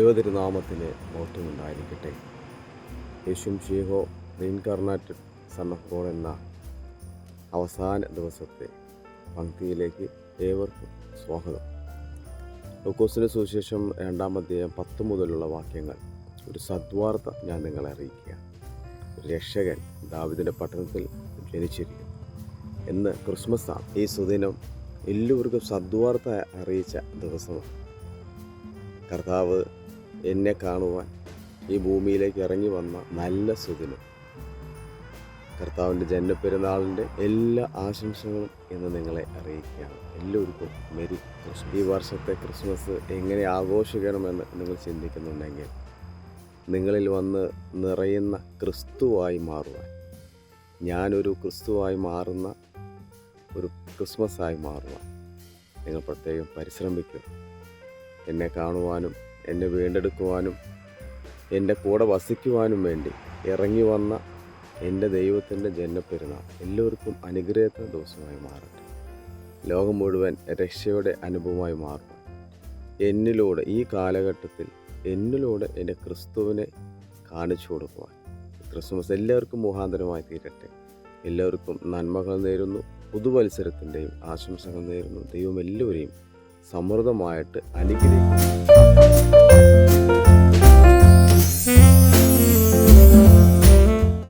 ദൈവതിരുനാമത്തിന് മഹത്വമുണ്ടായിരിക്കട്ടെ. യേശുംശിഹാ reincarnated son of God എന്ന അവസാന ദിവസത്തെ പങ്ക്തിയിലേക്ക് ഏവർക്കും സ്വാഗതം. ലൂക്കോസിന്റെ സുവിശേഷം 2-ാം അധ്യായം 10 മുതലുള്ള വാക്യങ്ങൾ. ഒരു സദ്വാർത്ത ഞാൻ നിങ്ങളെ അറിയിക്കുക. ഒരു രക്ഷകൻ ദാവീദിന്റെ പട്ടണത്തിൽ ജനിച്ചിരിക്കുന്നു. ഇന്ന് ക്രിസ്മസ് ആണ്. ഈ സുദിനം എല്ലാവർക്കും സദ്വാർത്ത അറിയിച്ച ദിവസമാണ്. കർത്താവ് എന്നെ കാണുവാൻ ഈ ഭൂമിയിലേക്ക് ഇറങ്ങി വന്ന നല്ല സുദിനം. കർത്താവിൻ്റെ ജന്മപ്പെരുന്നാളിൻ്റെ എല്ലാ ആശംസകളും ഇന്ന് നിങ്ങളെ അറിയിക്കുകയാണ്. എല്ലാവർക്കും മെരി ക്രിസ്മസ്. ഈ വർഷത്തെ ക്രിസ്മസ് എങ്ങനെ ആഘോഷിക്കണമെന്ന് നിങ്ങൾ ചിന്തിക്കുന്നുണ്ടെങ്കിൽ നിങ്ങളിൽ വന്ന് നിറയുന്ന ക്രിസ്തുവായി മാറുവാൻ, ഞാനൊരു ക്രിസ്തുവായി മാറുന്ന ഒരു ക്രിസ്മസായി മാറുവാൻ നിങ്ങൾ പ്രത്യേകം പരിശ്രമിക്കുക. എന്നെ കാണുവാനും എന്നെ വീണ്ടെടുക്കുവാനും എൻ്റെ കൂടെ വസിക്കുവാനും വേണ്ടി ഇറങ്ങി വന്ന എൻ്റെ ദൈവത്തിൻ്റെ ജന്മപ്പെരുന്നാൾ എല്ലാവർക്കും അനുഗ്രഹത്തിൻ്റെ ദിവസമായി മാറട്ടെ. ലോകം മുഴുവൻ രക്ഷയുടെ അനുഭവമായി മാറുവാൻ എന്നിലൂടെ, ഈ കാലഘട്ടത്തിൽ എന്നിലൂടെ എൻ്റെ ക്രിസ്തുവിനെ കാണിച്ചു കൊടുക്കുവാൻ ക്രിസ്മസ് എല്ലാവർക്കും മുഖാന്തരമായി തീരട്ടെ. എല്ലാവർക്കും നന്മകൾ നേരുന്നു. പുതുവത്സരത്തിൻ്റെയും ആശംസകൾ നേരുന്നു. ദൈവം എല്ലാവരെയും സമൃദ്ധമായിട്ട് അനുഗ്രഹിക്കും.